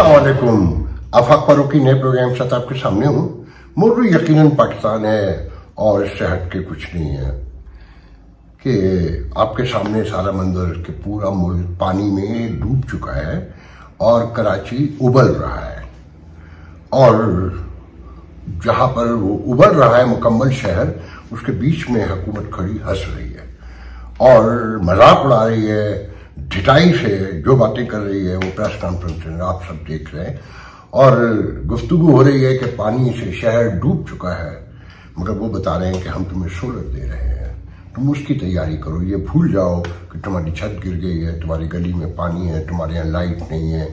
अस्सलामुअलैकुम। आफाक फारूकी नए प्रोग्राम के साथ आपके सामने हूँ। मौजूद यकीनन पाकिस्तान है और इससे हट के कुछ नहीं है कि आपके सामने सारा मंजर कि पूरा मुल्क पानी में डूब चुका है और कराची उबल रहा है और जहां पर वो उबल रहा है मुकम्मल शहर, उसके बीच में हुकूमत खड़ी हंस रही है और मजाक उड़ा रही है। ढिठाई से जो बातें कर रही है वो प्रेस कॉन्फ्रेंस में आप सब देख रहे हैं और गुफ्तगू हो रही है कि पानी से शहर डूब चुका है, मगर वो बता रहे हैं कि हम तुम्हें सोलर दे रहे हैं, तुम उसकी तैयारी करो। ये भूल जाओ कि तुम्हारी छत गिर गई है, तुम्हारी गली में पानी है, तुम्हारे यहाँ लाइट नहीं है,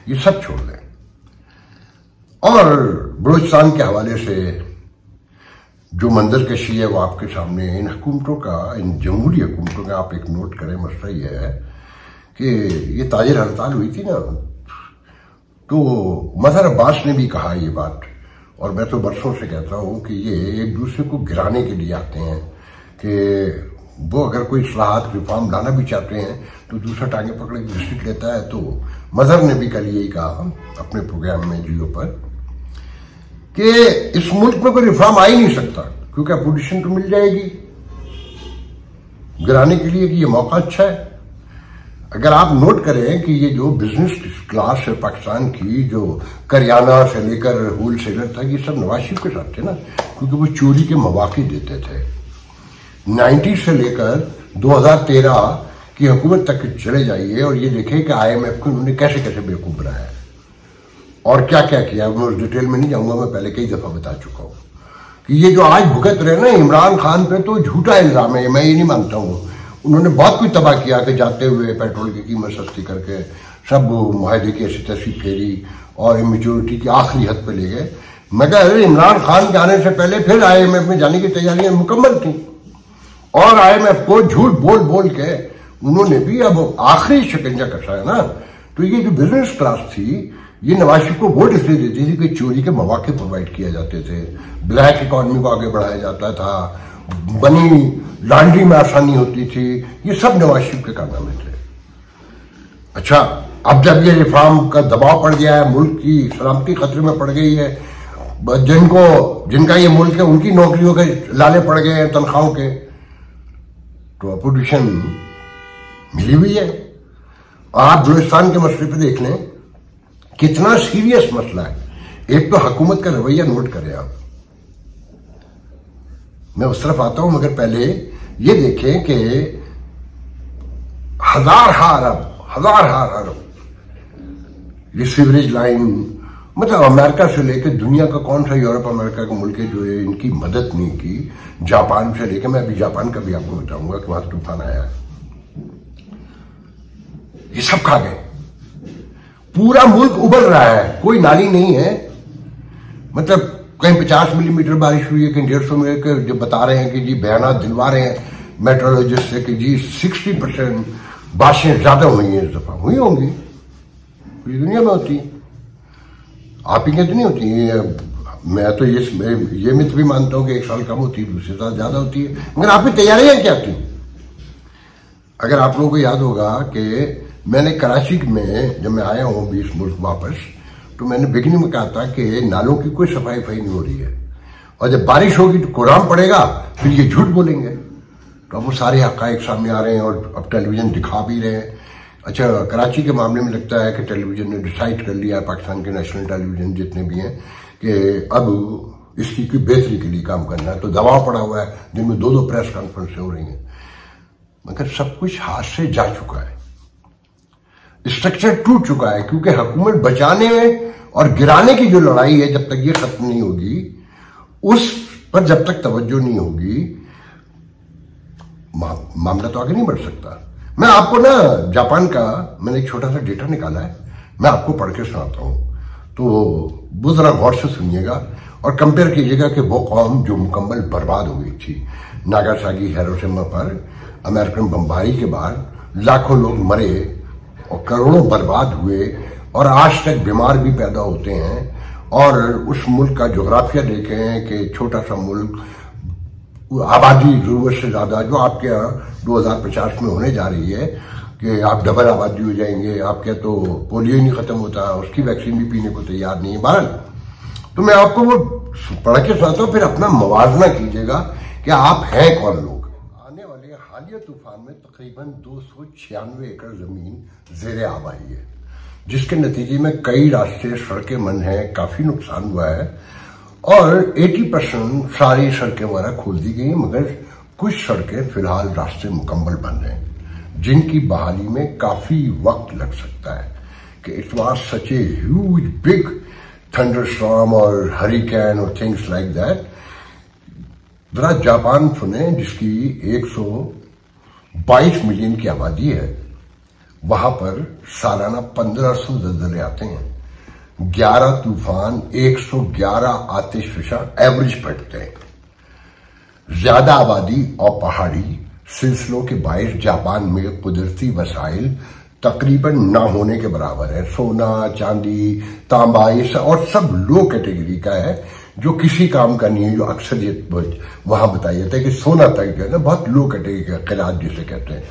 ये सब छोड़ दें। और बलूचिस्तान के हवाले से जो मंजर कशी है वो आपके सामने। इन हुकूमतों का, इन जमहूरी हुकूमतों का आप एक नोट करें, मसला ये है कि ये ताजिर हड़ताल हुई थी ना, तो मजहर अब्बास ने भी कहा ये बात, और मैं तो बरसों से कहता हूं कि ये एक दूसरे को गिराने के लिए आते हैं कि वो अगर कोई इस्लाहात रिफॉर्म लाना भी चाहते हैं तो दूसरा टांगे पकड़ के डिस्ट्रिक्ट लेता है। तो मजहर ने भी कल यही कहा अपने प्रोग्राम में जियो पर कि इस मुल्क में कोई रिफॉर्म आ ही नहीं सकता क्योंकि अपोजिशन तो मिल जाएगी गिराने के लिए कि ये मौका अच्छा है। अगर आप नोट करें कि ये जो बिजनेस क्लास है पाकिस्तान की, जो करियाना से लेकर होलसेलर था, ये सब नवाज शरीफ के साथ थे ना, क्योंकि वो चोरी के मौके देते थे। 90 से लेकर 2013 की हुकूमत तक चले जाइए और ये देखें कि IMF को उन्होंने कैसे कैसे बेवकूफ बनाया और क्या क्या किया। मैं उस डिटेल में नहीं जाऊंगा, मैं पहले कई दफा बता चुका हूं कि ये जो आज भुगत रहे ना इमरान खान पे, तो झूठा इल्जाम है, मैं ये नहीं मानता हूं। उन्होंने बहुत कुछ तबाह किया कि जाते हुए पेट्रोल की कीमत सस्ती करके सब मुआहदे की ऐसी तैसी फेरी और इमेच्योरिटी की आखिरी हद पे ले गए। मगर इमरान खान के आने से पहले फिर IMF में जाने की तैयारियां मुकम्मल थी और IMF को झूठ बोल बोल के उन्होंने भी अब आखिरी शिकंजा कसा है ना। तो ये जो बिजनेस क्लास थी, ये नवाज शरीफ को वोट इसलिए देती थी कि चोरी के मौके प्रोवाइड किए जाते थे, ब्लैक इकॉनमी को आगे बढ़ाया जाता था, बनी लॉन्ड्री में आसानी होती थी, ये सब नवाज शरीफ के कारनामे थे। अच्छा, अब जब ये रिफॉर्म का दबाव पड़ गया है, मुल्क की सलामती खतरे में पड़ गई है, जिनका ये मुल्क है उनकी नौकरियों के लाले पड़ गए हैं तनख्वाहों के, तो अपोजिशन मिली हुई है। आप बलूचिस्तान के मसले पे देख लें कितना सीरियस मसला है। एक तो हुकूमत का रवैया नोट करें आप, मैं उस तरफ आता हूं, मगर पहले ये देखें कि हजार अरब ये सीवरेज लाइन, मतलब अमेरिका से लेकर दुनिया का कौन सा यूरोप अमेरिका का मुल्क है जो है इनकी मदद नहीं की। जापान से लेकर, मैं अभी जापान का भी आपको बताऊंगा कि वहां तूफान आया है, ये सब खा गए। पूरा मुल्क उबल रहा है, कोई नाली नहीं है, मतलब कहीं 50 मिलीमीटर बारिश हुई है, कहीं 150 मिलीमीटर, जो बता रहे हैं कि जी बयान दिलवा रहे हैं मेट्रोलॉजिस्ट से कि जी 60% बारिशें ज्यादा हुई हैं इस दफा। हुई होंगी, पूरी दुनिया में होती है, आप ही कहते नहीं होती है। मैं तो ये मिथ भी मानता हूं कि एक साल कम होती है, दूसरे साल ज्यादा होती है, मगर आपकी तैयारियां क्या थी? अगर आप लोगों को याद होगा कि मैंने कराची में जब मैं आया हूं 20 मुल्क वापस, तो मैंने बिगनिंग में कहा था कि नालों की कोई सफाई नहीं हो रही है और जब बारिश होगी तो कोराम पड़ेगा, फिर ये झूठ बोलेंगे। तो अब वो सारे हकायक सामने आ रहे हैं और अब टेलीविजन दिखा भी रहे हैं। अच्छा, कराची के मामले में लगता है कि टेलीविजन ने डिसाइड कर लिया है, पाकिस्तान के नेशनल टेलीविजन जितने भी हैं, कि अब इसकी कोई बेहतरी के लिए काम करना है। तो दबाव पड़ा हुआ है, जिनमें 2 प्रेस कॉन्फ्रेंसें हो रही हैं, मगर सब कुछ हाथ से जा चुका है, स्ट्रक्चर टूट चुका है, क्योंकि हुकूमत बचाने और गिराने की जो लड़ाई है, जब तक ये खत्म नहीं होगी, उस पर जब तक तवज्जो नहीं होगी, मामला तो आगे नहीं बढ़ सकता। मैं आपको ना जापान का मैंने एक छोटा सा डेटा निकाला है, मैं आपको पढ़ के सुनाता हूं, तो वो जरा गौर से सुनिएगा और कंपेयर कीजिएगा कि वो कौम जो मुकम्मल बर्बाद हो गई थी नागासाकी हिरोशिमा पर अमेरिकन बमबारी के बाद, लाखों लोग मरे और करोड़ों बर्बाद हुए और आज तक बीमार भी पैदा होते हैं। और उस मुल्क का जोग्राफिया देखें कि छोटा सा मुल्क आबादी जरूरत से ज्यादा जो आपके यहाँ 2050 में होने जा रही है कि आप डबल आबादी हो जाएंगे, आपके यहाँ तो पोलियो ही नहीं खत्म होता, उसकी वैक्सीन भी पीने को तैयार नहीं है। बहरहाल तो मैं आपको वो पढ़ के सुनाता हूँ, फिर अपना मुवाजना कीजिएगा कि आप हैं कौन लोग। आने वाले हालिया तूफान में तकरीबन 296 एकड़ जमीन ज़ेरे आब आई है, जिसके नतीजे में कई रास्ते सड़कें बंद हैं, काफी नुकसान हुआ है और 80% सारी सड़कें वगैरह खोल दी गई, मगर कुछ सड़कें फिलहाल रास्ते मुकम्मल बंद हैं, जिनकी बहाली में काफी वक्त लग सकता है कि it was such a huge big thunderstorm और हरिकेन और थिंग्स लाइक दैट। जरा जापान सुने, जिसकी 122 मिलियन की आबादी है, वहां पर सालाना 1500 ज़लज़ले आते हैं, 11 तूफान, 111 आतिशफशा एवरेज पड़ते हैं। ज्यादा आबादी और पहाड़ी सिलसिलों के बायस जापान में कुदरती वसाइल तकरीबन ना होने के बराबर है। सोना, चांदी, तांबा, ये सब और सब लो कैटेगरी का है, जो किसी काम का नहीं है, जो अक्सर ये वहां बताया जाता है कि सोना तक जो है ना बहुत लो कैटेगरी का, किरात जिसे कहते हैं।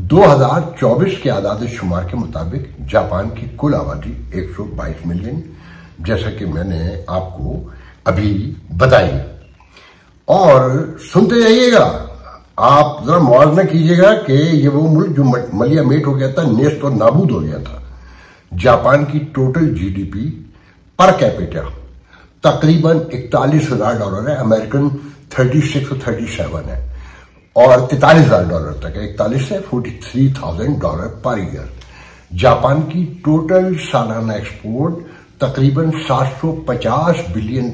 2024 के आदाद शुमार के मुताबिक जापान की कुल आबादी 122 मिलियन, जैसा कि मैंने आपको अभी बताई। और सुनते जाइएगा, आप जरा मुआवजा कीजिएगा कि ये वो मुल्क जो मलिया मेट हो गया था, नेस्त और नाबूद हो गया था। जापान की टोटल जीडीपी पर कैपिटा तकरीबन $41,000 है, अमेरिकन 36 और 37 है, और $43,000 तक है, 41 से $43,000 पर ईयर। जापान की टोटल सालाना एक्सपोर्ट तकरीबन $750 बिलियन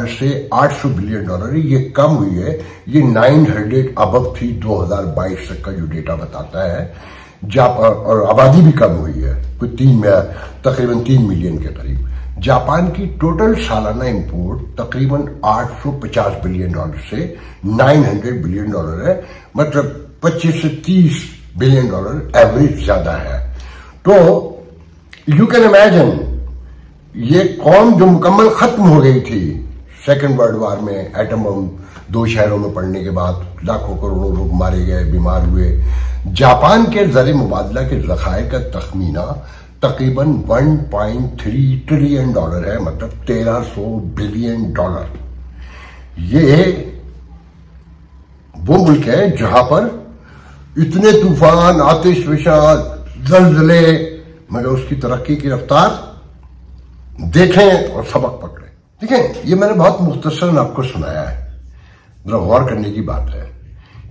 से $800 बिलियन है। ये कम हुई है, ये 900 अबव थी 2022 तक का जो डेटा बताता है। जापान और आबादी भी कम हुई है, कोई तकरीबन 3 मिलियन के करीब। जापान की टोटल सालाना इंपोर्ट तकरीबन $850 बिलियन से $900 बिलियन है, मतलब 25 से 30 बिलियन एवरेज ज्यादा है। तो यू कैन इमेजिन, ये कौम जो मुकम्मल खत्म हो गई थी सेकेंड वर्ल्ड वॉर में, एटम बम 2 शहरों में पड़ने के बाद लाखों करोड़ों लोग मारे गए, बीमार हुए। जापान के ज़र मुबादला के ज़खायर का तखमीना तकरीबन $1.3 ट्रिलियन है, मतलब $1300 बिलियन। ये वो मुल्क है जहां पर इतने तूफान, आतिशफशा, ज़लज़ले, मगर उसकी तरक्की की रफ्तार देखें और सबक पकड़ें। देखें, ये मैंने बहुत मुख्तसरन आपको सुनाया है, जरा गौर करने की बात है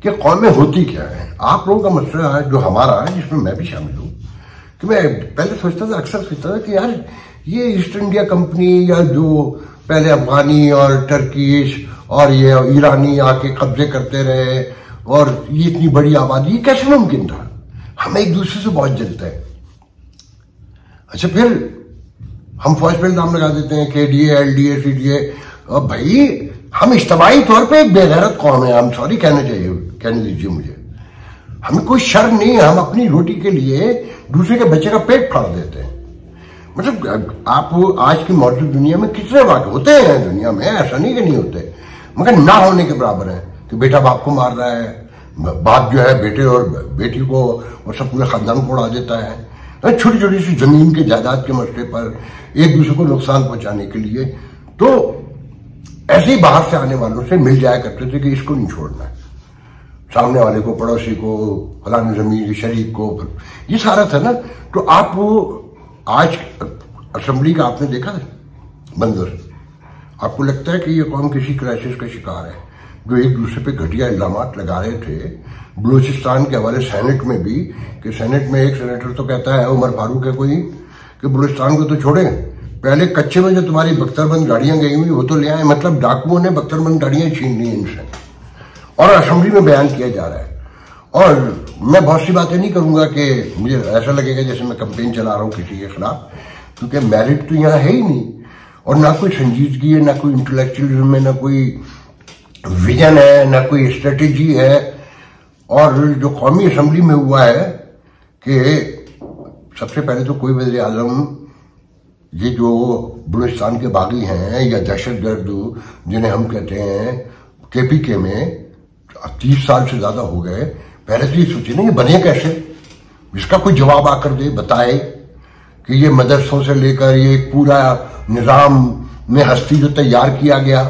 कि कौमें होती क्या है। आप लोगों का मसला है जो हमारा है, जिसमें मैं भी शामिल हूं, कि मैं पहले सोचता था, अक्सर सोचता था कि यार ये ईस्ट इंडिया कंपनी या जो पहले अफगानी और टर्किश और ये ईरानी आके कब्जे करते रहे और ये इतनी बड़ी आबादी, ये कैसे मुमकिन था? हम एक दूसरे से बहुत जलते हैं। अच्छा, फिर हम फौज पे इल्जाम लगा देते हैं, KDA, LDA, CDA। और भाई हम इज्तिमाई तौर पे एक बेगैरत कौम है, हम सॉरी कहने दीजिए मुझे। हमें कोई शर्म नहीं है, हम अपनी रोटी के लिए दूसरे के बच्चे का पेट फाड़ देते हैं। मतलब आप आज की मौजूद दुनिया में कितने वाक़े होते हैं दुनिया में, ऐसा नहीं कि नहीं होते, मगर ना होने के बराबर है कि बेटा बाप को मार रहा है, बाप जो है बेटे और बेटी को और सब पूरे खानदान को उड़ा देता है, छोटी छोटी सी जमीन के जायदाद के मसले पर एक दूसरे को नुकसान पहुंचाने के लिए। तो ऐसे ही बाहर से आने वालों से मिल जाया करते थे कि इसको नहीं छोड़ना है, सामने वाले को, पड़ोसी को, फलाने जमीन शरीक को, ये सारा था ना। तो आप वो आज असेंबली का आपने देखा है मंजर, आपको लगता है कि ये कौम किसी क्राइसिस का शिकार है, जो एक दूसरे पे घटिया इल्जामात लगा रहे थे। बलूचिस्तान के हवाले सेनेट में भी, कि सेनेट में एक सेनेटर तो कहता है, उमर फारूक है कोई, कि बलूचिस्तान को तो छोड़े, पहले कच्चे में जो तुम्हारी बख्तरबंद गाड़ियां गई हुई वो तो ले आए, मतलब डाकुओं ने बख्तरबंद गाड़ियां छीन ली इनसे, और असेंबली में बयान किया जा रहा है। और मैं बहुत सी बातें नहीं करूंगा कि मुझे ऐसा लगेगा जैसे मैं कैंपेन चला रहा हूं किसी के खिलाफ, क्योंकि मेरिट तो यहाँ है ही नहीं, और ना कोई संजीदगी है, ना कोई इंटेलेक्चुअलिज्म है, ना कोई विजन है, ना कोई स्ट्रेटेजी है। और जो कौमी असेंबली में हुआ है कि सबसे पहले तो कोई वज़ीर आज़म, ये जो बलूचिस्तान के बागी हैं या दहशतगर्द जिन्हें हम कहते हैं, केपीके में 30 साल से ज्यादा हो गए, पहले तो ये सोचे ना ये बने कैसे, इसका कोई जवाब आकर दे, बताए कि ये मदरसों से लेकर ये पूरा निजाम में हस्ती जो तैयार किया गया,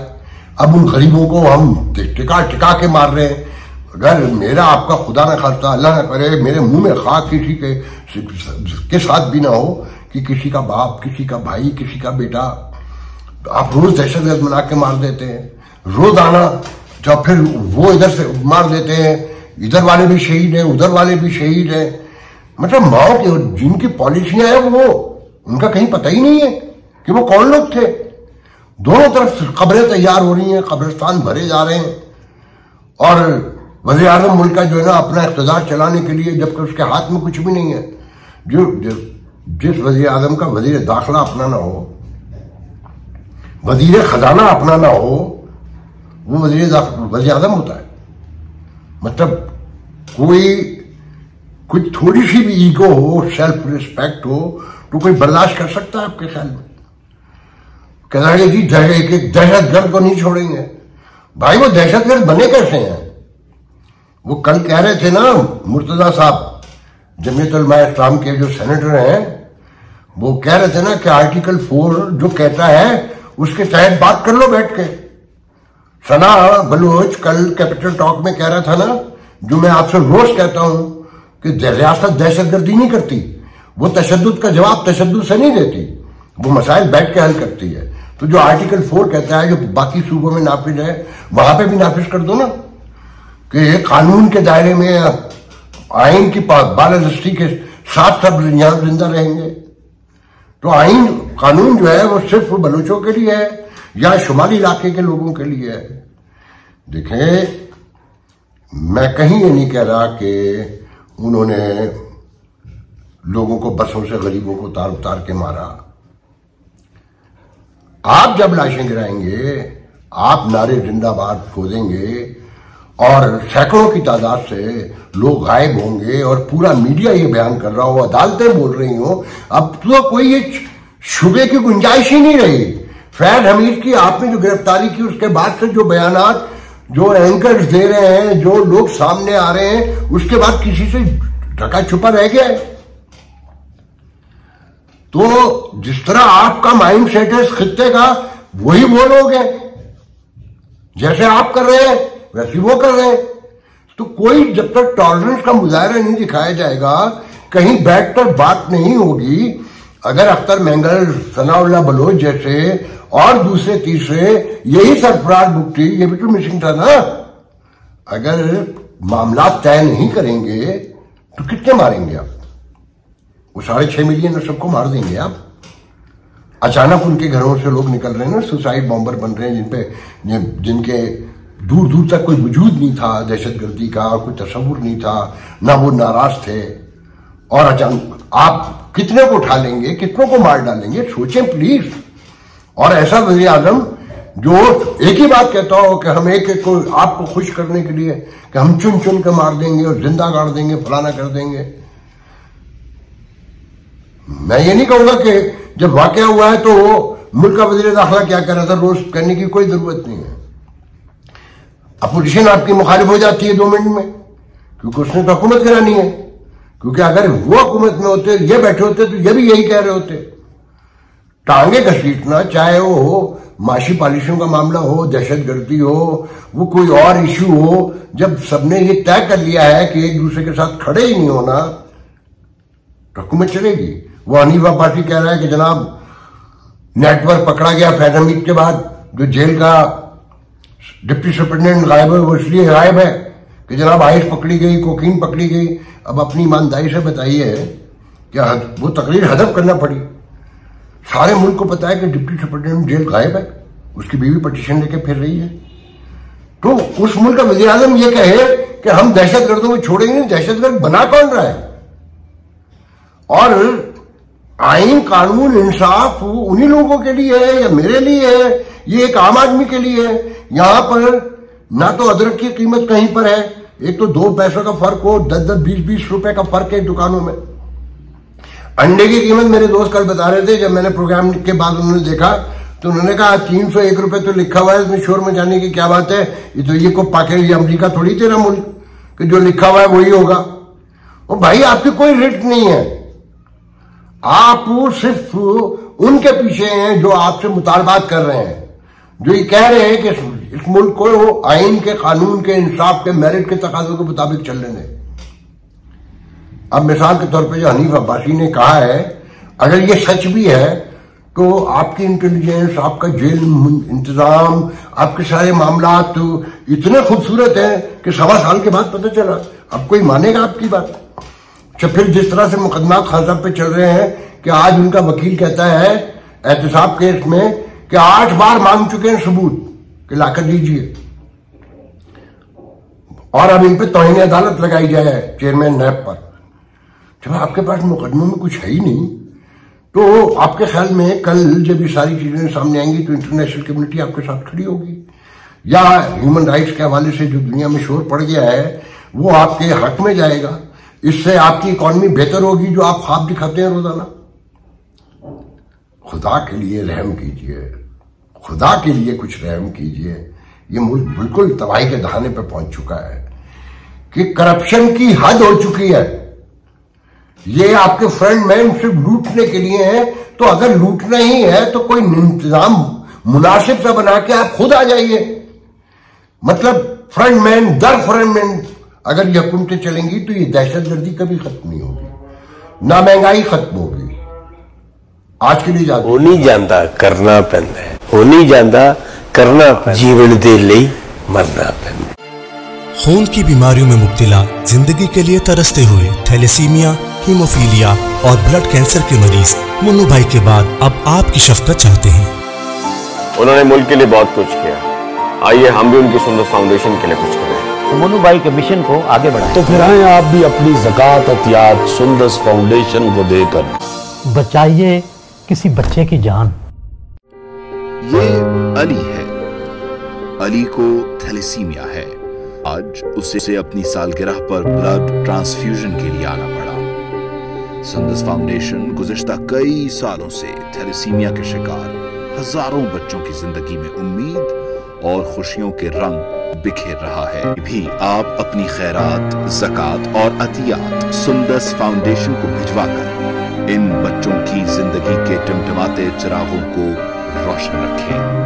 अब उन गरीबों को हम टिका टिका के मार रहे हैं। अगर मेरा आपका खुदा न खास्ता, अल्लाह न करे, मेरे मुंह में खाक किसी के साथ भी ना हो कि किसी का बाप, किसी का भाई, किसी का बेटा, आप रोज दहशतगर्द बना के मार देते हैं, रोजाना। जब फिर वो इधर से मार देते हैं, इधर वाले भी शहीद हैं, उधर वाले भी शहीद हैं। मतलब माओ की जिनकी पॉलिसियां हैं वो, उनका कहीं पता ही नहीं है कि वो कौन लोग थे। दोनों तरफ कब्रें तैयार हो रही हैं, कब्रिस्तान भरे जा रहे हैं, और वज़ीर आज़म मुल्क का जो है ना अपना इक़्तिदार चलाने के लिए, जबकि उसके हाथ में कुछ भी नहीं है। जिस वज़ीर आज़म का वज़ीर दाखिला अपना ना हो, वज़ीर खजाना अपना ना हो, वो वज़ीर आज़म होता है। मतलब कुछ थोड़ी सी भी ईगो हो, सेल्फ रिस्पेक्ट हो, तो कोई बर्दाश्त कर सकता है आपके ख्याल में? कह रहा है जी एक दहशतगर्द को नहीं छोड़ेंगे। भाई वो दहशतगर्द बने कैसे हैं? वो कल कह रहे थे ना मुर्तजा साहब, जमीयत उलमा इस्लाम के जो सेनेटर हैं, वो कह रहे थे ना कि आर्टिकल 4 जो कहता है उसके तहत बात कर लो बैठ के। सना बलूच कल कैपिटल टॉक में कह रहा था ना, जो मैं आपसे रोज कहता हूं कि रियासत दहशतगर्दी नहीं करती, वो तशद्दुद का जवाब तशद्दुद से नहीं देती, वो मसाइल बैठ के हल करती है। तो जो आर्टिकल 4 कहता है, जो बाकी सूबों में नाफिज है, वहां पे भी नाफिज कर दो ना, कि कानून के दायरे में आइन की बालादस्ती के साथ सब यहां जिंदा रहेंगे। तो आइन कानून जो है वो सिर्फ बलूचों के लिए है या शुमाली इलाके के लोगों के लिए है। देखें, मैं कहीं ये नहीं कह रहा कि उन्होंने लोगों को बसों से गरीबों को उतार उतार के मारा। आप जब लाशें गिराएंगे, आप नारे जिंदाबाद खोदेंगे और सैकड़ों की तादाद से लोग गायब होंगे और पूरा मीडिया ये बयान कर रहा हो, अदालतें बोल रही हो, अब तो कोई ये शुबे की गुंजाइश ही नहीं रही। फैज हमीद की आपने जो गिरफ्तारी की, उसके बाद से जो बयानात जो एंकर्स दे रहे हैं, जो लोग सामने आ रहे हैं, उसके बाद किसी से ढका छुपा रह गया है। तो जिस तरह आपका माइंड सेट है इस खित्ते का, वही वो लोग हैं। जैसे आप कर रहे हैं वैसे वो कर रहे हैं। तो कोई जब तक टॉलरेंस का मुजाहरा नहीं दिखाया जाएगा, कहीं बैठकर बात नहीं होगी। अगर अख्तर मेंगल, सनाउल्लाह बलोच जैसे और दूसरे तीसरे, यही सरफराज बुगटी, ये भी तो मिसिंग था ना। अगर मामला तय नहीं करेंगे तो कितने मारेंगे आप? वो 6.5 मिलियन सबको मार देंगे आप। अचानक उनके घरों से लोग निकल रहे हैं ना, सुसाइड बॉम्बर बन रहे हैं, जिनके दूर दूर तक कोई वजूद नहीं था दहशतगर्दी का, कोई तस्वुर नहीं था, ना वो नाराज थे। और अचानक आप कितने को उठा लेंगे, कितनों को मार डालेंगे? सोचें प्लीज। और ऐसा वज़ीर आज़म जो एक ही बात कहता हो कि हम एक एक को आपको खुश करने के लिए कि हम चुन चुन के मार देंगे और जिंदा गाड़ देंगे, फलाना कर देंगे। मैं ये नहीं कहूंगा कि जब वाकया हुआ है तो मुल्क का वज़ीर दाखिला क्या कर रहा था, रोज करने की कोई जरूरत नहीं है। अपोजिशन आपकी मुखालिफ हो जाती है 2 मिनट में, क्योंकि उसने तो हुकूमत करानी है। क्योंकि अगर वो हुकूमत में होते, ये बैठे होते, तो ये भी यही कह रहे होते। टांगे घसीटना, चाहे वो माशी पॉलिसियों का मामला हो, दहशतगर्दी हो, वो कोई और इश्यू हो, जब सबने ये तय कर लिया है कि एक दूसरे के साथ खड़े ही नहीं होना, तो हुकूमत चलेगी। वो हनीफ अब्बासी कह रहा है कि जनाब नेटवर्क पकड़ा गया फैज हमीद के बाद, जो जेल का डिप्टी सुपरिटेंडेंट गायब है, वो इसलिए गायब है कि जनाब आइस पकड़ी गई, कोकीन पकड़ी गई। अब अपनी ईमानदारी से बताइए क्या वो तकरीर हदफ करना पड़ी? सारे मुल्क को पता है कि डिप्टी सुपरिटेंडेंट जेल गायब है, उसकी बीवी पटिशन लेके फिर रही है। तो उस मुल्क का वज़ीर आज़म ये कहे कि हम दहशतगर्दों को छोड़ेंगे नहीं, दहशतगर्द बना कौन रहा है? और आइन, कानून, इंसाफ उन्हीं लोगों के लिए है या मेरे लिए है? ये एक आम आदमी के लिए है। यहां पर ना तो अदरक की कीमत कहीं पर है, एक तो 2 पैसों का फर्क हो, 10-10, 20-20 रुपए का फर्क है दुकानों में। अंडे की कीमत मेरे दोस्त कल बता रहे थे, जब मैंने प्रोग्राम के बाद उन्होंने देखा तो उन्होंने कहा 301 रुपए तो लिखा हुआ है, इसमें शोर मचाने की क्या बात है, ये तो ये को पाके ये अमरीका थोड़ी तेरा मुल्क कि जो लिखा हुआ है वही होगा। और भाई आपकी कोई रिट नहीं है, आप सिर्फ उनके पीछे हैं जो आपसे मुतालबात कर रहे हैं, जो ये कह रहे हैं कि इस मुल्क को आइन के, कानून के, इंसाफ के, मेरिट के तकाजों के मुताबिक चलने दें। अब मिसाल के तौर पे जो हनीफ अब्बासी ने कहा है, अगर ये सच भी है तो आपकी इंटेलिजेंस, आपका जेल इंतजाम, आपके सारे मामला तो इतने खूबसूरत हैं कि 1.25 साल के बाद पता चला। अब कोई मानेगा आपकी बात? अच्छा, फिर जिस तरह से मुकदमा खान साहब पे चल रहे हैं कि आज उनका वकील कहता है एहतसाब केस में कि 8 बार मांग चुके हैं सबूत कि लाकर दीजिए, और अब इन पे तौहीन अदालत लगाई जाए चेयरमैन नैब पर। जब आपके पास मुकदमों में कुछ है ही नहीं, तो आपके ख्याल में कल जब ये सारी चीजें सामने आएंगी तो इंटरनेशनल कम्युनिटी आपके साथ खड़ी होगी, या ह्यूमन राइट्स के हवाले से जो दुनिया में शोर पड़ गया है वो आपके हक में जाएगा? इससे आपकी इकॉनमी बेहतर होगी जो आप ख्वाब दिखाते हैं रोजाना? खुदा के लिए रहम कीजिए, खुदा के लिए कुछ रहम कीजिए। ये मुल्क बिल्कुल तबाही के दहाने पर पहुंच चुका है कि करप्शन की हद हो चुकी है। ये आपके फ्रंट मैन सिर्फ लूटने के लिए है, तो अगर लूटना ही है तो कोई इंतजाम मुनासिब सा बना के आप खुद आ जाइए। मतलब फ्रंट मैन दर फ्रंट मैन अगर ये हुकूमतें चलेंगी तो ये दहशतगर्दी कभी खत्म नहीं होगी, ना महंगाई खत्म होगी। आज के लिए हो नहीं जाता करना पैंदा है, हो नहीं जाता करना पैंदा, जीवन दे लई मरना पैंदा। खून की बीमारियों में मुब्तला, जिंदगी के लिए तरसते हुए थैलेसीमिया, हीमोफीलिया और ब्लड कैंसर के मरीज मुन्नू भाई के बाद अब आपकी शफकत चाहते हैं। उन्होंने मुल्क के लिए बहुत कुछ किया, आइए हम भी उनकी सुंदस फाउंडेशन के लिए कुछ करें। मुन्नू भाई के मिशन को आगे बढ़ाएं। तो फिर आए आप भी अपनी ज़कात अतियात सुंदस फाउंडेशन को देकर बचाइए किसी बच्चे की जान। ये अली है, अली को थैलेसीमिया है। आज उसे अपनी सालगिरह पर ब्लड ट्रांसफ्यूजन के लिए आना पड़ा। सुंदस फाउंडेशन गुज़िश्ता कई सालों से थैलेसीमिया के शिकार हजारों बच्चों की जिंदगी में उम्मीद और खुशियों के रंग बिखेर रहा है। भी आप अपनी खैरात, ज़कात और अतियात सुंदस फाउंडेशन को भिजवाकर इन बच्चों की जिंदगी के टिमटिमाते चिरागों को रोशन रखें।